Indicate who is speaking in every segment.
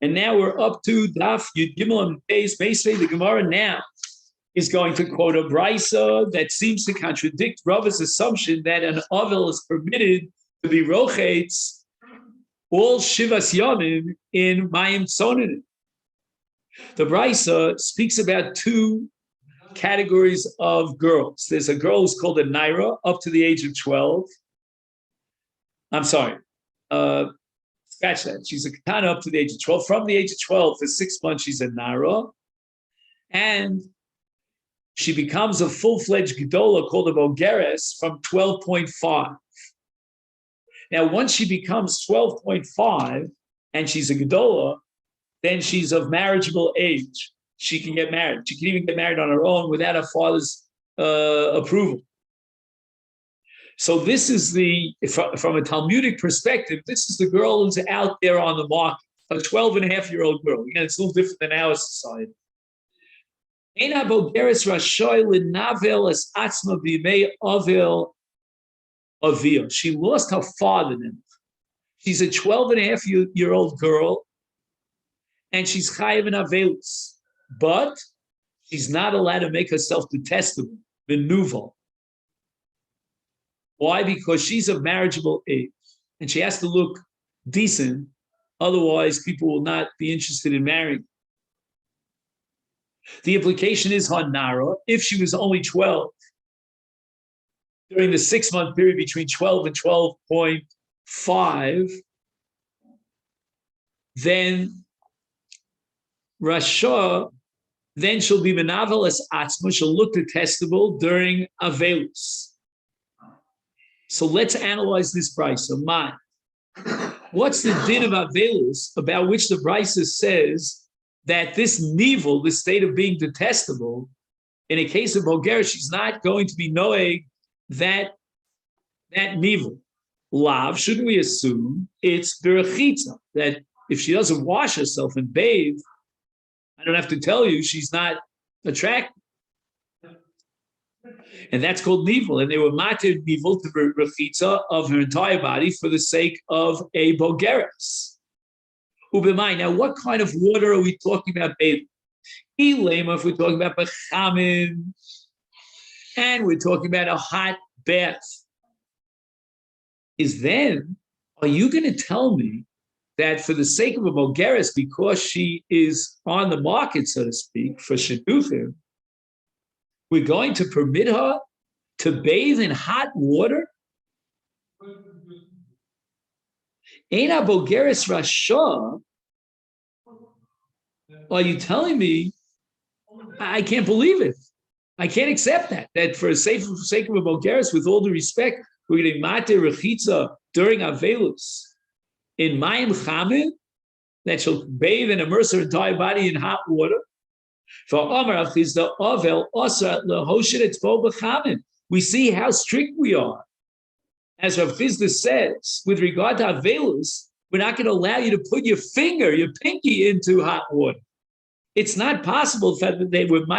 Speaker 1: And now we're up to Daf Yud Gimel and Beis. Basically, the Gemara now is going to quote a brisa that seems to contradict Rava's assumption that an ovel is permitted to be rochetz all shivas yamim in mayim tzonin. The brisa speaks about two categories of girls. There's a girl who's called a naira up to the age of 12. I'm sorry. Scratch that. She's a katana up to the age of 12. From the age of 12 for 6 months, she's a naira. And she becomes a full-fledged gedola called a bogeres from 12.5. Now, once she becomes 12.5 and she's a gedola, then she's of marriageable age. She can get married. She can even get married on her own without her father's approval. So this is from a Talmudic perspective, this is the girl who's out there on the market, a 12-and-a-half-year-old girl. Again, it's a little different than our society. She lost her father then. She's a 12-and-a-half-year-old girl, and she's chayav in avelus, but she's not allowed to make herself detestable, benuval. Why? Because she's of marriageable age, and she has to look decent. Otherwise, people will not be interested in marrying. The implication is Hanara, if she was only 12, during the 6-month period between 12 and 12.5, then Rasha, then she'll be menavel as atzma, she'll look detestable during Avelus. So let's analyze this brisa. What's the din of Avelus about which the brisa says that this nivel, this state of being detestable, in a case of Bulgaria, she's not going to be noeg that nivel. Lav, shouldn't we assume it's berachitza, that if she doesn't wash herself and bathe, I don't have to tell you she's not attractive. And that's called nivel. And they were matir nivel to berachitza of her entire body for the sake of a Bulgaris. Now, what kind of water are we talking about bathing? Elema, if we're talking about bechamin, and we're talking about a hot bath, are you going to tell me that for the sake of a Bulgaris, because she is on the market, so to speak, for shidduchim, we're going to permit her to bathe in hot water? Eina Bulgaris Rasha, are you telling me? I can't believe it. I can't accept that for the sake of a Bulgaris, with all due respect, we're getting mate rechitza during Avelus in Mayim Chamin, that she'll bathe and immerse her entire body in hot water. We see how strict we are. As Rav Chizda says, with regard to Avelus, we're not going to allow you to put your pinky into hot water. It's not possible that they would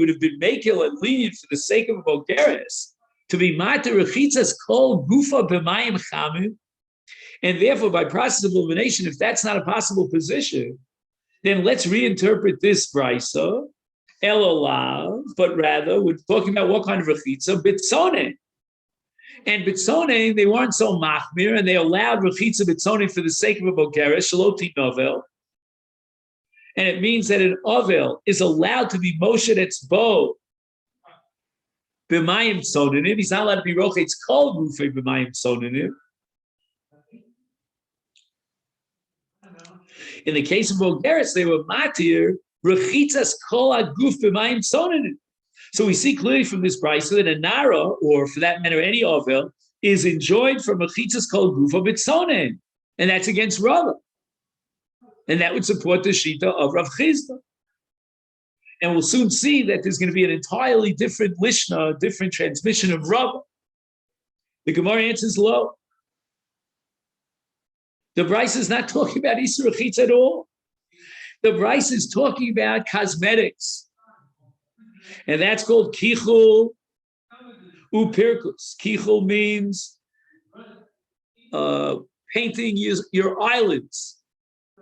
Speaker 1: have been makil and lenient for the sake of a Bulgaris to be mater rechitzas kol gufa b'mayim chamin, and therefore by process of elimination, if that's not a possible position, then let's reinterpret this brisa elolav, but rather we're talking about what kind of rechitza bitzone. And bitzone, they weren't so machmir, and they allowed rechitza bitzone for the sake of a Bulgaris shaloti novel. And it means that an ovel is allowed to be moshe etzbo b'mayim tzonenim. He's not allowed to be rochetz kol gufei b'mayim tzonenim. In the case of Bulgaris, they were matir rechitzas kol aguf b'mayim tzonenim. So we see clearly from this brisa that a nara, or for that matter any ovel, is enjoined from rechitzas kol gufa b'tzonenim, and that's against Rava. And that would support the shita of Rav Chizda. And we'll soon see that there's going to be an entirely different lishna, different transmission of Rava. The Gemara answers low. The Bryce is not talking about Isur Chitz at all. The Bryce is talking about cosmetics. And that's called Kichul Upirkus. Kichul means painting your eyelids.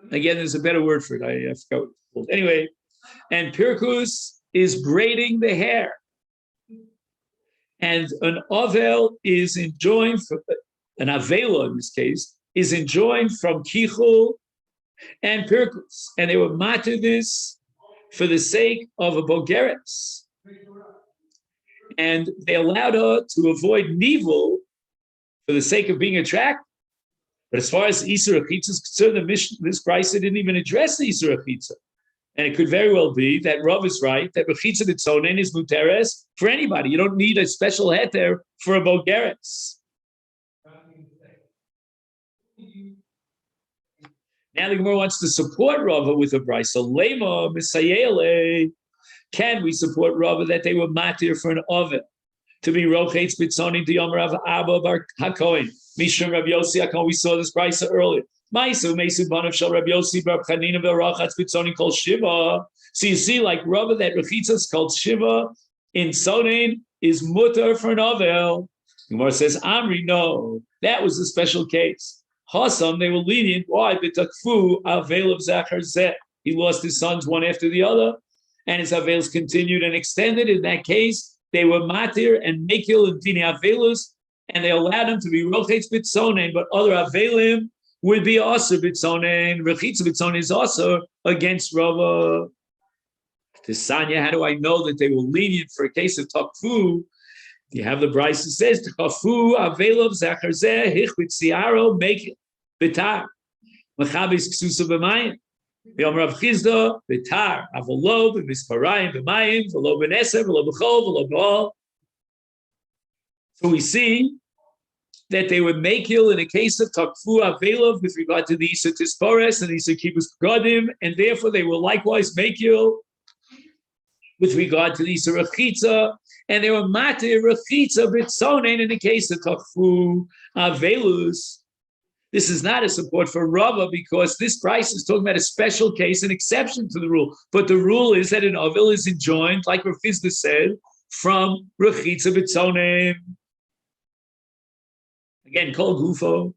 Speaker 1: Again, there's a better word for it. I forgot what it's called. Anyway, and Pirkus is braiding the hair. And an Avel is enjoined, an Avela in this case, is enjoined from Kichul and Pirkus. And they were matter this for the sake of a Bogeres. And they allowed her to avoid Nivul for the sake of being attractive. But as far as Isur Achitza is concerned, this Brisa didn't even address the Isur Achitza. And it could very well be that Rav is right, that Rechitza B'tzonen is muteres for anybody. You don't need a special heter for a Bogeres. Now the Gemara wants to support Rava with a Brisa. Lema Misayele. Can we support Rava that they were matir for an Ovid? To be Rochetz B'tzonen to Yom Rav Abba Bar HaKohen. Mishum Rav Yossi HaKohen. We saw this Brisa earlier. Maisu Mesu Banav Shal Rav Yossi Bar Chanina V'Rachatz B'tzonen Kol Shiva. So you see, like Rava, that Rechitza's called Shiva in Tzonen is mutter for an Ovel. Gemara says, Amri, no, that was a special case. Hasam, they were lenient. Why? B'takfu Avel of Zachar Zeh. He lost his sons one after the other, and his Avels continued and extended. In that case, they were Matir and Mekil and Dini Avelus, and they allowed him to be Rochetz B'tzonen, but other Avelim would be also B'tzonen. Rechitza B'tzonen is also against Rava. Tisanya, how do I know that they were lenient for a case of Takfu? You have the Brisa that says, Takfu Avelov Zachar Zeh Hichbit Siaro Make Bitar Machabis Ksusa B'mayim Yom Rav Chizda Bitar Avolo B'Misparayim B'mayim V'lo B'Neser V'lo B'Chol V'lo B'Ol. So we see that they were Mekil in a case of Takfu Avelov with regard to the Isa Tispores and the Isa Kibbutz Godim, and therefore they were likewise Mekil with regard to the Isa Rechitza, and they were Matir Rechitza B'tzonen in the case of Takfu Avelus. This is not a support for Rava because this price is talking about a special case, an exception to the rule. But the rule is that an Avel is enjoined, like Rav Chizda said, from Rechitza B'tzonen. Again, Kol Gufo.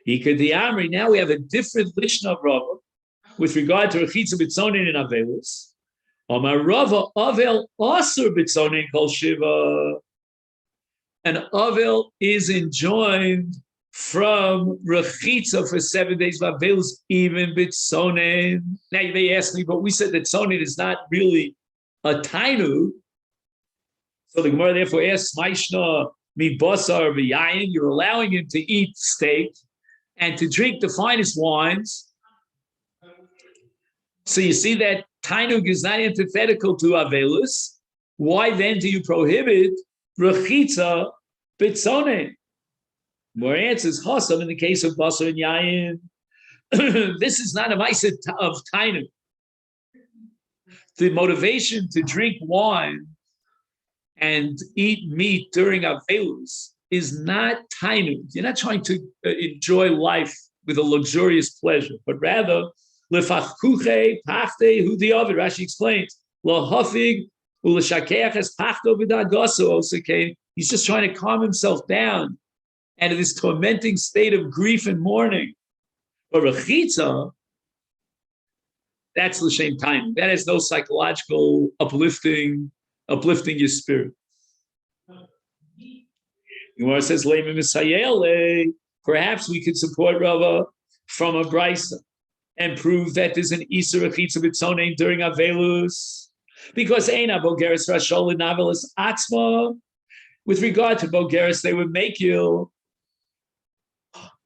Speaker 1: Ikadiamri. Now we have a different lishna of Rava with regard to Rechitza B'tzonen and Avelus. Amar Rava Avel Asur B'tzonen Kol Shiva. An Avel is enjoined from Rechitza for 7 days of Avelus, even B'tzonen. Now you may ask me, but we said that Tzonen is not really a tainu. So the Gemara therefore asks, Maishna mi basar v'yayin, you're allowing him to eat steak and to drink the finest wines. So you see that Tainug is not antithetical to Avelus. Why then do you prohibit Rechitza B'tzonen? More answers, Chasam, in the case of Basar and Yayin. This is not a Masechet of Tainug. The motivation to drink wine and eat meat during Avelus is not Tainug. You're not trying to enjoy life with a luxurious pleasure, but rather, Lefachkuche pachte hu diavid. Rashi explains, Lahafig uleshakeach es pachto b'dagaso osake. He's just trying to calm himself down out of this tormenting state of grief and mourning. But Rechitza, that's l'shem time. That has no psychological uplifting your spirit. Gemara says, Leimim Misayele. Perhaps we could support Rava from a Brisa and prove that there's an Isur Rechitza B'tzonen during Avelus, because Eina Bogeres Rashol in Avelus Atzma. With regard to Bogeres, they would make you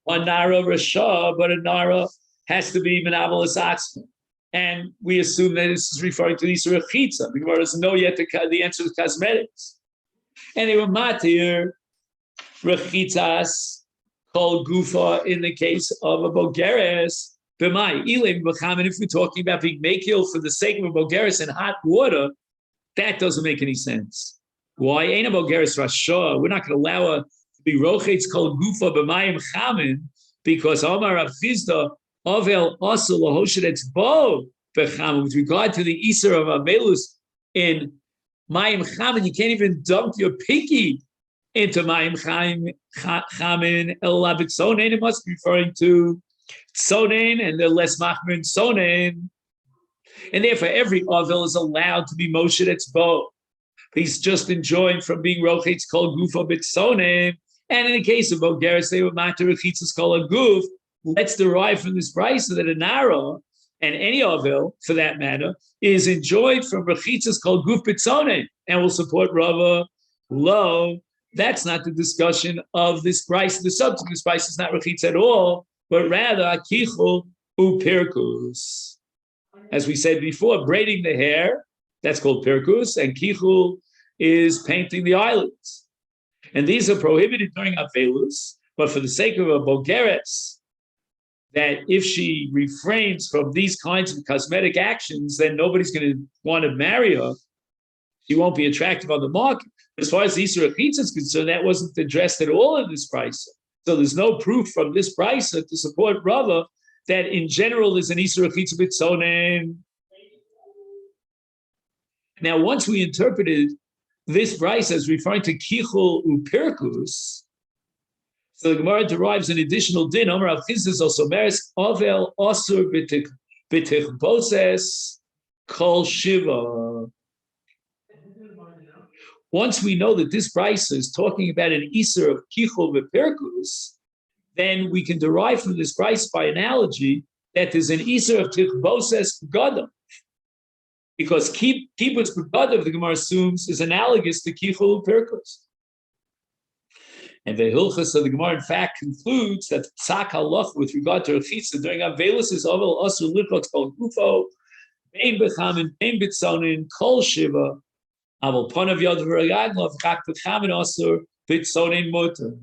Speaker 1: a Nara Rasha, but a Nara has to be Menavelus Atzma. And we assume that this is referring to Isur Rechitza. The Gemara doesn't know yet the answer to cosmetics. And they were Matir Rechitzas called Gufa in the case of a Bogeres. If we're talking about being makil for the sake of a Bogeres in hot water, that doesn't make any sense. Why ain't a Bogeres Rasha? We're not going to allow her to be Rochetz called Gufa b'mayim chamin because Omar Rav Chizda Avel Asur lahosheretz bo b'chamin. With regard to the Isur of Avelus in mayim chamin, you can't even dunk your pinky into mayim chamin el labitzonen. It must be referring to Sonen, and they're less machmir in sonen. And therefore, every Avil is allowed to be Moshe Etzbo. He's just enjoined from being Rochetz called Gufo Bitsonim. And in the case of Bogeres, they were Matar Rechitzas called a Guf. Let's derive from this price that a Nara, and any Avil for that matter, is enjoyed from Rechitzas called Guf Bitsonim. And will support Rava. Lo, that's not the discussion of this price. The subject of this price is not Rechitz at all, but rather Akichul Upirkus. As we said before, braiding the hair, that's called pirkus, and kichul is painting the eyelids. And these are prohibited during Avelus, but for the sake of a bogeres, that if she refrains from these kinds of cosmetic actions, then nobody's going to want to marry her. She won't be attractive on the market. As far as the Isra Achitza is concerned, that wasn't addressed at all in this price. So there's no proof from this price to support Rava that in general is an Isra Achitza Bitzonen. Now, once we interpreted this price as referring to Kichul Upirkus, so the Gemara derives an additional din. Amar Rav Chizdas also meres Avel Asur B'Tichboses Kol Shiva. Once we know that this price is talking about an Isra of Kichul Upirkus, then we can derive from this price by analogy that there's an Isra of Tichboses Gadam. Because kibbutz b'gadav, the Gemara assumes, is analogous to kichul pirkus. And the hilchas of the Gemara, in fact, concludes that tzak halach with regard to rechitza during avelus is avel asur lichot kol gufo, bein bechamin, bein bitzonin, kol shiva, aval panav yad v'rayaglav, chak bechamin asur, bitzonin muter.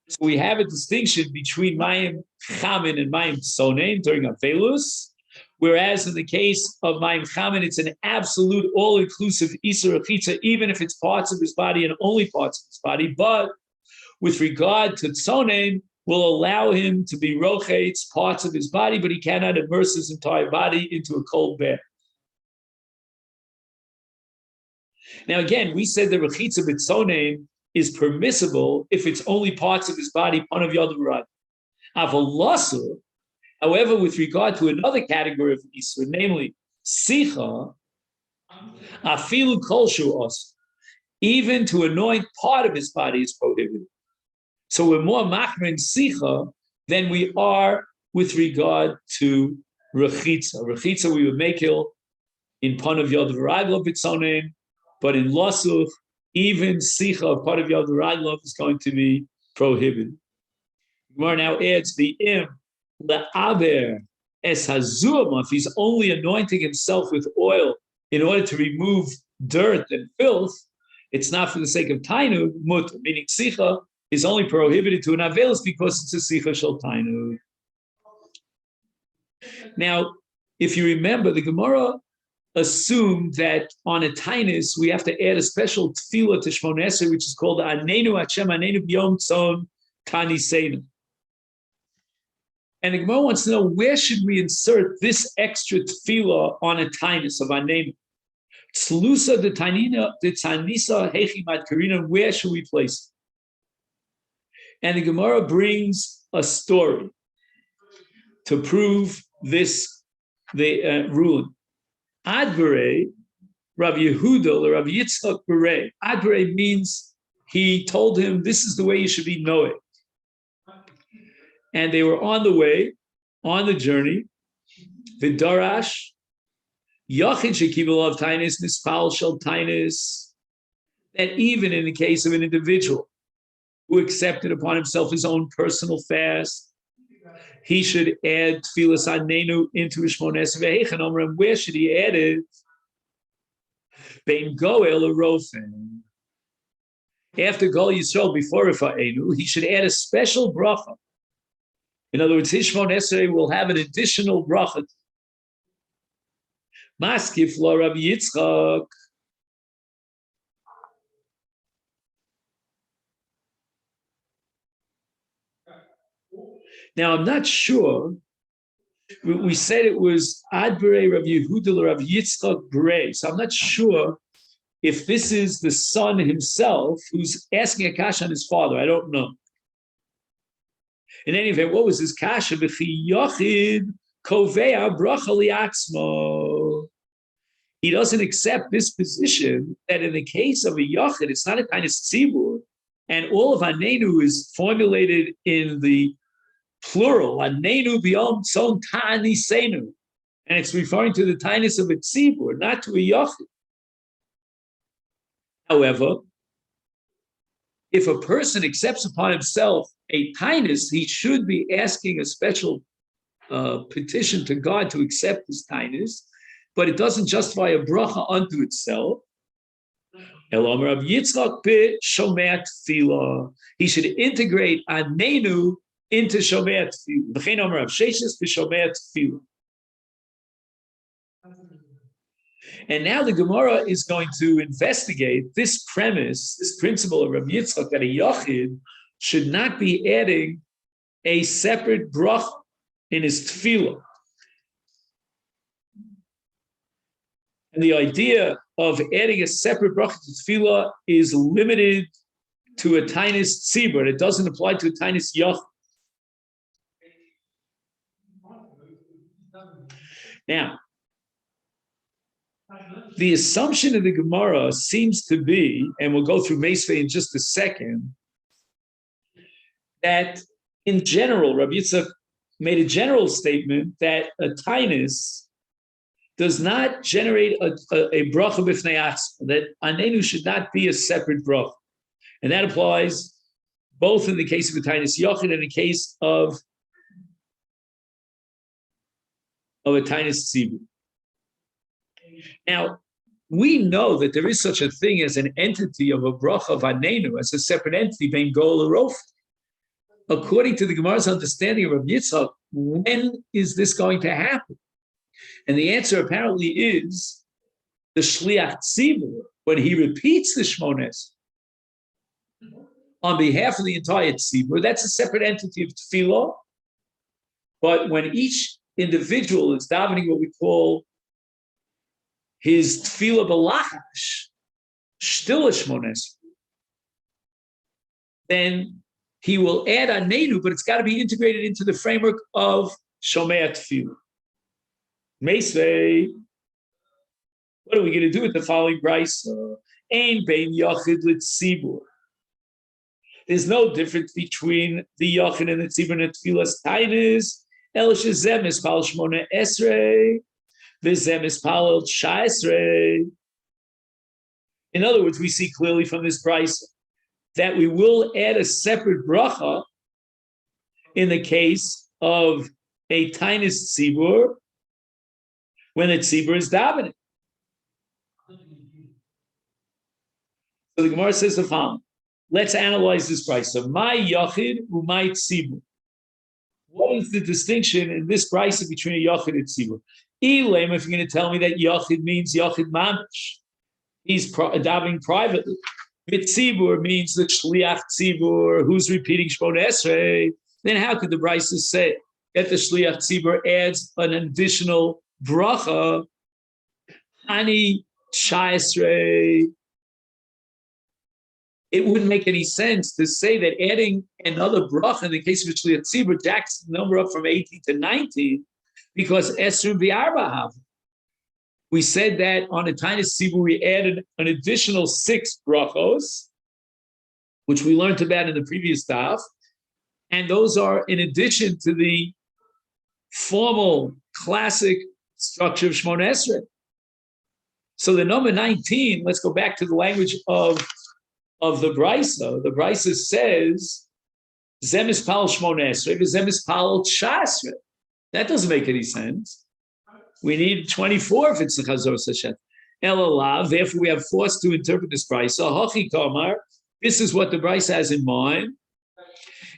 Speaker 1: So we have a distinction between mayim chamin and mayim tzonin during avelus. Whereas in the case of Mayim Chamin, it's an absolute all-inclusive Isur Achitza, even if it's parts of his body and only parts of his body. But with regard to Tzonen, will allow him to be Rochetz, parts of his body, but he cannot immerse his entire body into a cold bath. Now again, we said the Rechitza B'Tzonen is permissible if it's only parts of his body, Panav Yad V'Rad. Aval However, with regard to another category of Isur, namely Sicha, Afilu Kolshu Os, even to anoint part of his body is prohibited. So we're more machmer in Sicha than we are with regard to Rechitza. Rechitza we would make it in Panav Yod V'Raglav B'Tzonen, but in Lasuch, even Sicha of Panav Yod V'Raglav is going to be prohibited. Gemara now adds the Im, La'aber es hazuma, if he's only anointing himself with oil in order to remove dirt and filth, it's not for the sake of tainu, mut, meaning sicha is only prohibited to an avelus because it's a sicha shel tainu. Now, if you remember, the Gemara assumed that on a tainus we have to add a special tefillah to Shmon Esrei, which is called Anenu Hashem Anenu B'Yom Tzon Tanisenu. And the Gemara wants to know, where should we insert this extra tefillah on a tainus of our name? Tzlusa de tanina de tanisa hechi madkarina. Where should we place it? And the Gemara brings a story to prove this ruling. Adbere, Rav Yehuda or Rav Yitzchak Bere. Adbere means he told him, this is the way you should be knowing. And they were on the way, on the journey. V'darash, Yachid shekibel of tainis, nispal shel tainis. That even in the case of an individual who accepted upon himself his own personal fast, he should add tfilas anenu into his Shmon Esrei ve'hechen omrim. Where should he add it? Bein goel urofen. After Gol Yisrael, before Rifa'enu, he should add a special bracha. In other words, his Shmon Esrei will have an additional bracha. Maskif lo Rabbi Yitzchak. Now, I'm not sure. We said it was Adbere Rav Yehuda Rav Yitzchak Bere. So I'm not sure if this is the son himself who's asking a kash on his father. I don't know. In any event, what was his kasha? V'chi yochid kovea bracha liatzmo. He doesn't accept this position that in the case of a yochid, it's not a kind of tzibur, and all of anenu is formulated in the plural, anenu b'yom tzon ta'anisenu, and it's referring to the tainus of a tzibur, not to a yochid. However, if a person accepts upon himself a tainus, he should be asking a special petition to God to accept his tainus, but it doesn't justify a bracha unto itself. He should integrate anenu into shomei tefillah. And now the Gemara is going to investigate this premise, this principle of Rabbi Yitzchak, that a yachid should not be adding a separate bracha in his tefillah. And the idea of adding a separate bracha to tefillah is limited to a tainus tzibur. It doesn't apply to a tainus yachid. Now, the assumption of the Gemara seems to be, and we'll go through Masechet in just a second, that in general, Rabbi Yitzchak made a general statement that a tainus does not generate a bracha b'fnei atzma, that anenu should not be a separate bracha. And that applies both in the case of a tainus yochid and in the case of a tainus tzibur. Now, we know that there is such a thing as an entity of a bracha of anenu, as a separate entity, bein goel urof. According to the Gemara's understanding of Rabbi Yitzchak, when is this going to happen? And the answer apparently is the shliach tzibur, when he repeats the shmones on behalf of the entire tzibur. That's a separate entity of tefillah. But when each individual is davening what we call his tefillah b'lachash, still a shmones, then he will add anenu, but it's got to be integrated into the framework of shomei tefillah. Masechet, what are we going to do with the following brisa? Ein bein yachid l'tzibur. There's no difference between the yachid and the tzibur and the tefillas tainus. El shezeh mispal shmona esrei, v'zeh mispal sha'esrei. In other words, we see clearly from this brisa that we will add a separate bracha in the case of a tainus tzibur when the tzibur is davening. So the Gemara says the following. Let's analyze this brisa. My yachid u'may tzibur. What is the distinction in this brisa between a yachid and tzibur? Elam, if you're going to tell me that yachid means yachid mamash, he's davening privately. Tzibur means the shliach tzibur who's repeating Shmona Esrei. Then how could the brisa say that the shliach tzibur adds an additional bracha, ani sha'esrei? It wouldn't make any sense to say that adding another bracha in the case of shliach tzibur jacks the number up from 18 to 19 because esru v'arba have. We said that on a tainus tzibur we added an additional 6 brachos, which we learned about in the previous daf, and those are in addition to the formal classic structure of Shmona Esrei. So the number 19, let's go back to the language of the brisa. The brisa says, Zem ispal Shmona Esrei, Zem ispal Sha'esrei. That doesn't make any sense. We need 24 if it's the Chazor Sashet. Elalav, therefore we have forced to interpret this brisa. Hachi Kamar, this is what the brisa has in mind.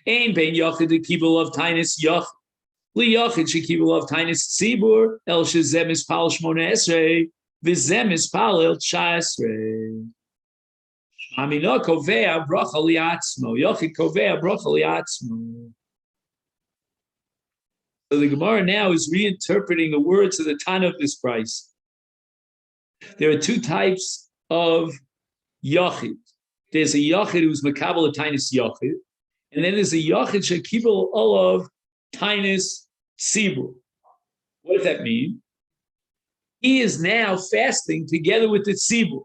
Speaker 1: Ein bein yachid the kibul of tainus yachid. Li yachid shekibul of tainus tzibur, el shezem ispal Shmona Esrei, v'zem ispal el Sha'esrei. Amina kovea bracha liatzmo. Yachid kovea bracha liatzmo. So the Gemara now is reinterpreting the words of the Tana of this brisa. There are 2 types of yachid. There's a yachid who's makabel a tainus yachid, And then there's a Yachid Shekibel Olav Tainus Sibur. What does that mean? He is now fasting together with the Tzibur.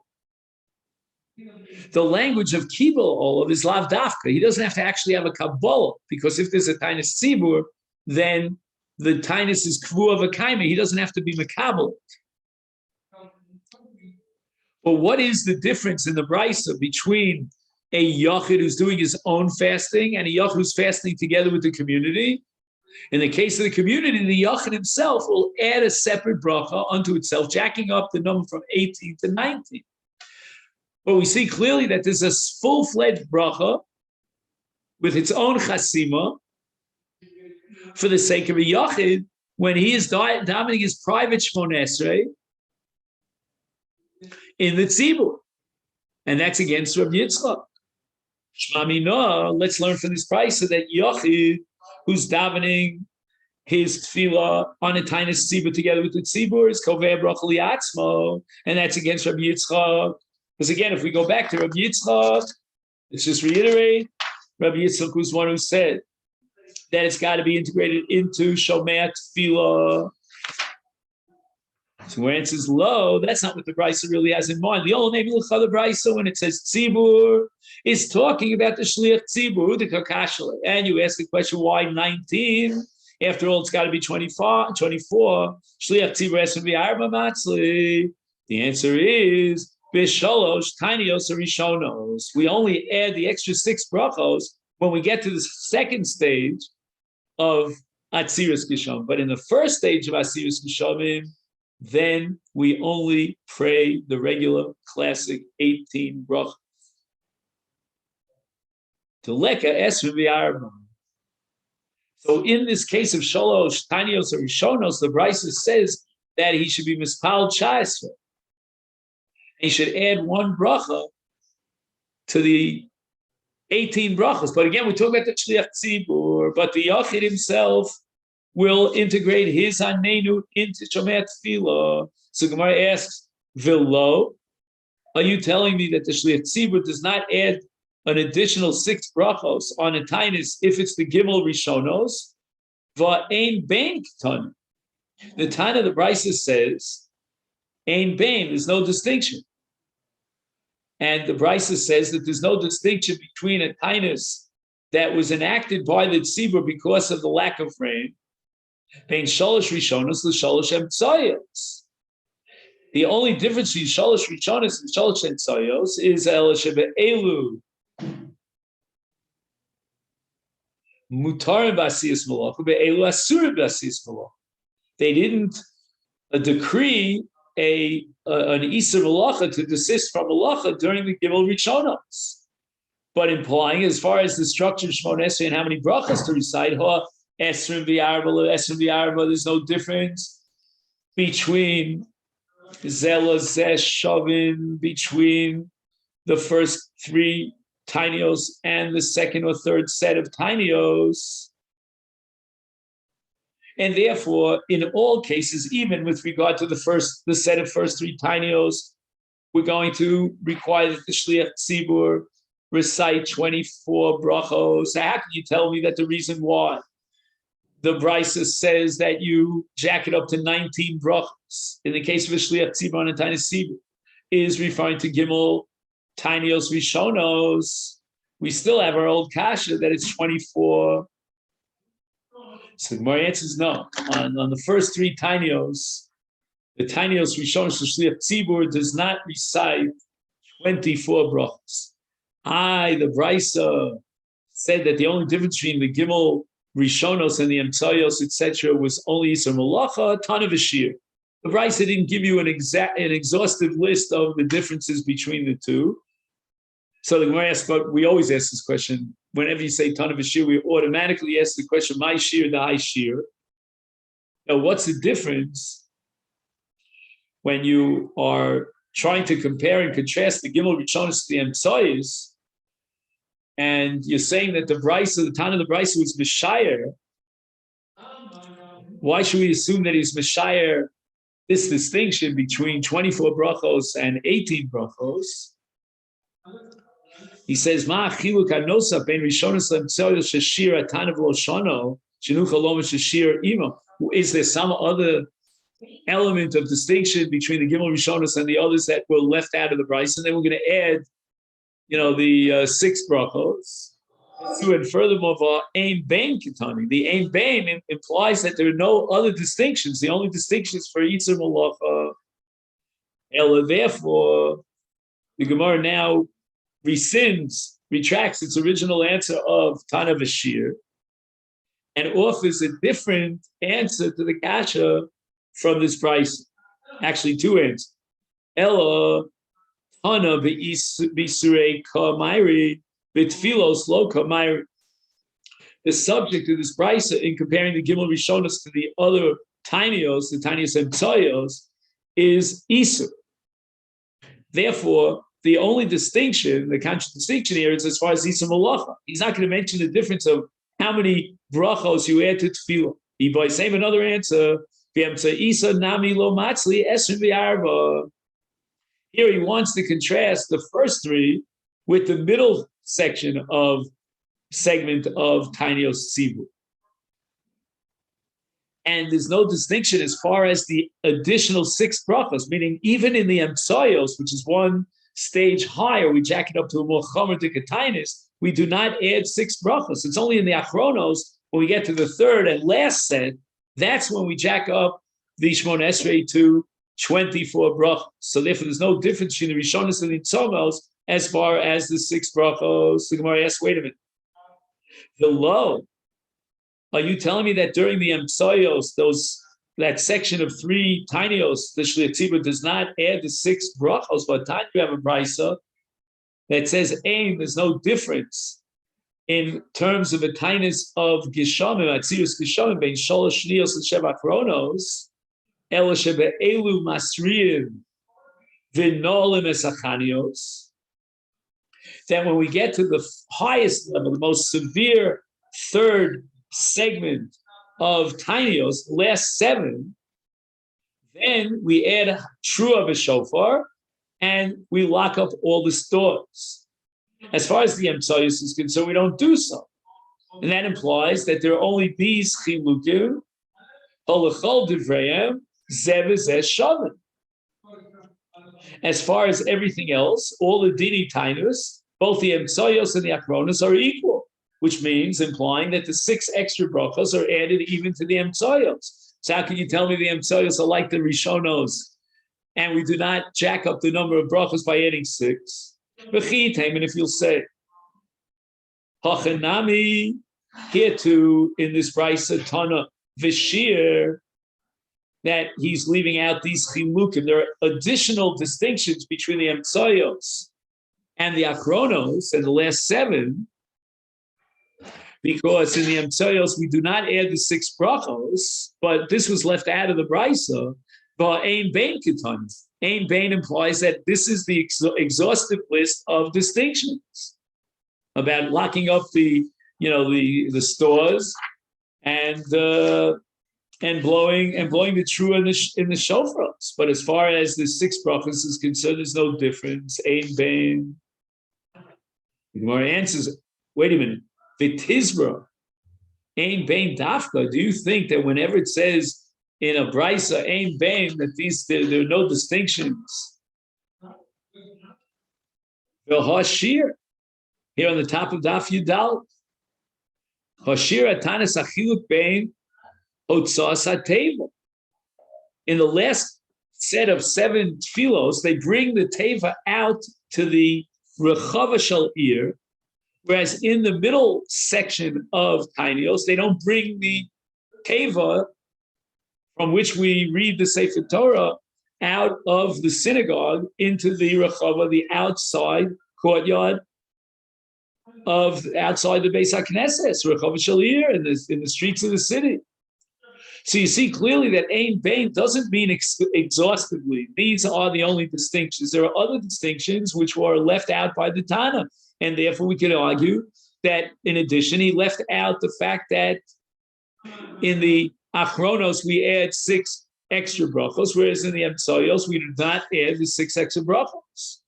Speaker 1: The language of Kibel Olav is Lav Dafka. He doesn't have to actually have a Kabbalah, because if there's a Tainus Tzibur, then the Tainus is Kvu of a Kaima. He doesn't have to be Makabel. But what is the difference in the Brisa between a Yachid who's doing his own fasting and a Yachid who's fasting together with the community? In the case of the community, the Yachid himself will add a separate bracha unto itself, jacking up the number from 18 to 19. But we see clearly that there's a full-fledged bracha with its own chasima for the sake of a Yachid when he is davening his private Shmoneh Esrei in the tzibur, and that's against Rabbi Yitzchak. Shma Mina, let's learn from this Brisa that Yachid who's davening his tefillah on a tainus tzibur together with the tzibur is kovei bracha liatzmo, and that's against Rabbi Yitzchak. Because again, if we go back to Rabbi Yitzchak, let's just reiterate, Rabbi Yitzchak was one who said that it's got to be integrated into shomei tefillah. So where it says low, that's not what the Brisa really has in mind. The old maybe look how the Brisa, when it says tzibur, is talking about the shliach tzibur, the kakashale. And you ask the question, why 19? After all, it's got to be 24. Shliach tzibur has to be arba matzli. The answer is b'shalosh tainios rishonos. We only add the extra 6 brachos when we get to the second stage of Atziras Gishom. But in the first stage of Atziras Gishomim, then we only pray the regular classic 18 brachos. Teleka esr v'arba. So in this case of Shalosh Tanios or Rishonos, the Brisa says that he should be mispal cha'esra. He should add 1 bracha to the 18 brachos. But again, we talk about the Shliach Tzibur, but the Yachid himself will integrate his Hanenu into Shomei Tefillah. So Gemara asks, Vilo, are you telling me that the Shliach Tzibur does not add an additional 6 brachos on a tainus if it's the Gimel Rishonos? Va'ein bein k'tani. The Tana of the Brisa says, Ein bein, there's no distinction. And the Brisa says that there's no distinction between a tainus that was enacted by the Tzibur because of the lack of rain, bein shalosh rishonos l'shalosh emtzayos. The only difference between shalosh rishonos and shalosh emtzayos is el shebe'elu mutarim b'asiyas malach be'elu asurim b'asiyas malach. They didn't decree an Isur Malacha to desist from Malacha during the Gimel Rishonos, but implying, as far as the structure of Shmoneh Esrei and how many brachas to recite, Esrim v'Arba, there's no difference between Zela Zesh Shavin, between the first 3 tinios and the second or third set of tinios. And therefore, in all cases, even with regard to the set of first 3 tinios, we're going to require that the Shliach Tzibur recite 24 brachos. So how can you tell me that the reason why the Brisa says that you jack it up to 19 brachos in the case of a Shliach Tzibur and a Tainus Tzibur is referring to Gimel Tainios Rishonos? We still have our old kasha that it's 24. So the Gemara answers no. On the first 3 tainios, the tainios Rishonos for Shliach Tzibur does not recite 24 brachos. The Brisa said that the only difference between the Gimel Rishonos and the Emtzayos, etc., was only Yisur Malacha, ton of a shir. The Brisa didn't give you an exhaustive list of the differences between the two. So the Gemara asks, but we always ask this question. Whenever you say ton of a shir, we automatically ask the question, my shir, the high shir. Now, what's the difference when you are trying to compare and contrast the Gimel Rishonos to the Emtzayos, and you're saying that the Brisa, the Tana of the Brisa was Mishayer? Why should we assume that he's Mishayer this distinction between 24 brachos and 18 brachos? He says, "Ma chiluk anosa ben rishonos lemtzoyos sheshir atanav lo shono shenucha loma sheshir imo." Is there some other element of distinction between the Gimel Rishonos and the others that were left out of the Bryce? And then we're going to add, the six brachos. And furthermore, Ein Bain Kitani. The Ein Bain implies that there are no other distinctions. The only distinctions for Yitzer Malacha. Ella, therefore, the Gemara now retracts its original answer of Tana Vashir, and offers a different answer to the kasha from this price. Actually, two answers. Ella Tana B'Isurei Kamairi B'Tfilos Lo Kamairi. The subject of this price in comparing the Gimel Rishonos to the other Tainios, the Tainios and Tzoyos, is Isur. Therefore, the only distinction, the conscious distinction here is as far as Isur Malacha. He's not going to mention the difference of how many brachos you add to tefillah. He by saying another answer, here he wants to contrast the first three with the middle segment of Tainios Tzivu. And there's no distinction as far as the additional six brachos, meaning even in the Emtsayos, which is one stage higher, we jack it up to a more chomer dikatainis, we do not add six brachos. It's only in the Achronos, when we get to the third and last set, that's when we jack up the Shmon Esrei to 24 brachos. So therefore, there's no difference between the Rishonos and the Tzomos as far as the six brachos. The Gemara asks, wait a minute. The low, are you telling me that during the Emtsayos, that section of three Tainios, the Shliach Tzibur does not add the six brachos, but time you have a brisa that says aim, there's no difference in terms of a tainis of Gishamim, Atzirus Gishamim, bein Sholosh Shnios and Sheva Chronos, Ela Shebe Elu Masriim, V'nolim Esachanios, that when we get to the highest level, the most severe third segment of Tainios, last seven, then we add Trua B'Shofar, and we lock up all the stores. As far as the Emtsayos is concerned, we don't do so. And that implies that there are only these chilukim, halachol divrayim, zev v'zeh shavim. As far as everything else, all the dini tainus, both the Emtsayos and the Achronos are equal, which means implying that the six extra brachos are added even to the Emtsayos. So how can you tell me the Emtsayos are like the Rishonos, and we do not jack up the number of brachos by adding six? And if you'll say, Hachanami, here too, in this Brisa Tana Vishir, that he's leaving out these chilukim. There are additional distinctions between the Emtsayos and the Achronos and the last seven, because in the Emtsayos we do not add the six brachos, but this was left out of the Brisa. But Ein Bain Ketan. Ein Bain implies that this is the exhaustive list of distinctions about locking up the stores and blowing the true in the shofars. But as far as the six brachos is concerned, there's no difference. Ein Bain. The Gemara answers, wait a minute. V'tizra, Ein Bain Dafka. Do you think that whenever it says in a brisa Ein Bain that there are no distinctions? The Hashir here on the top of Daf Yudal, Hashir Atanis Achiluk Bain Otzas HaTeva. In the last set of seven tefillos, they bring the teva out to the Rechava Shel Ir, whereas in the middle section of Tainios, they don't bring the teva from which we read the Sefer Torah out of the synagogue into the Rechava, the outside courtyard outside the Beis HaKnesses, Rechava Shel Ir, in the streets of the city. So you see clearly that Ein Bain doesn't mean exhaustively. These are the only distinctions. There are other distinctions which were left out by the Tana. And therefore we could argue that in addition, he left out the fact that in the Achronos we add six extra brachos, whereas in the Emtsayos we do not add the six extra brachos.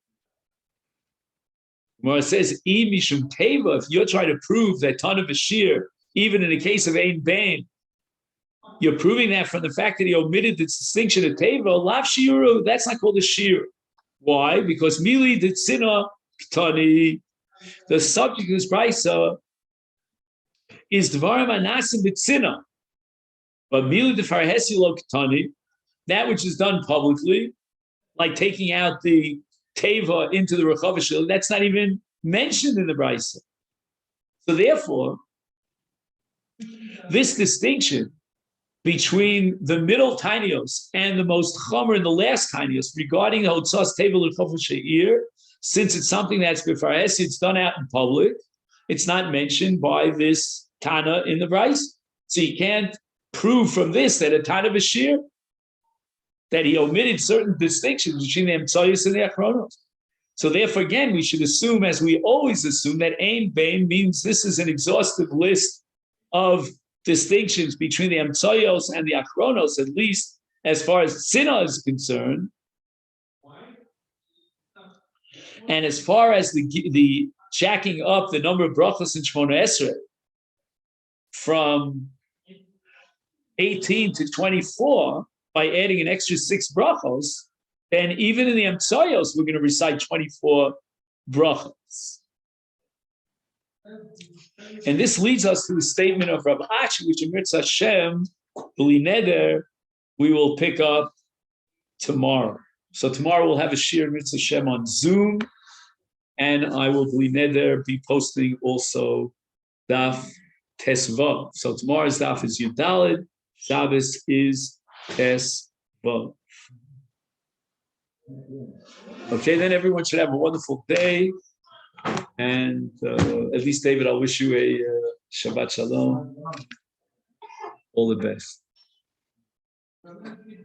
Speaker 1: Gemara says, mishum teva, if you're trying to prove that ton of a shear, even in the case of ein bain, you're proving that from the fact that he omitted the distinction of teva, lav shiuru, that's not called a shear. Why? Because mili ditzina ktani, the subject of this brisa is dvarim anasim b'tzina, but mili defarhesi lo ktani, that which is done publicly, like taking out the teva into the rechava shel, that's not even mentioned in the brisa. So therefore, this distinction between the middle tinios and the most chomer in the last tinios regarding the hotzas teva rechava she'ir, since it's something that's befaresi, it's done out in public, it's not mentioned by this Tana in the brisa. So you can't prove from this that a Tana b'shir, that he omitted certain distinctions between the Emtsayos and the Achronos. So therefore, again, we should assume, as we always assume, that Ein Bain means this is an exhaustive list of distinctions between the Emtsayos and the Achronos, at least as far as Sinah is concerned. And as far as the jacking up the number of brachos in Shmona Esrei from 18 to 24, by adding an extra 6 brachos, then even in the Emtsayos, we're going to recite 24 brachos. And this leads us to the statement of Rav Ashi, which in Mitzvah Hashem, B'li Neder, we will pick up tomorrow. So tomorrow we'll have a shir Mitzvah Hashem on Zoom, and I will B'li Neder be posting also Daf Tesvav. So tomorrow's Daf is Yudalid, Shabbos is Tesvav. Okay, then everyone should have a wonderful day. And at least, David, I'll wish you a Shabbat Shalom. All the best.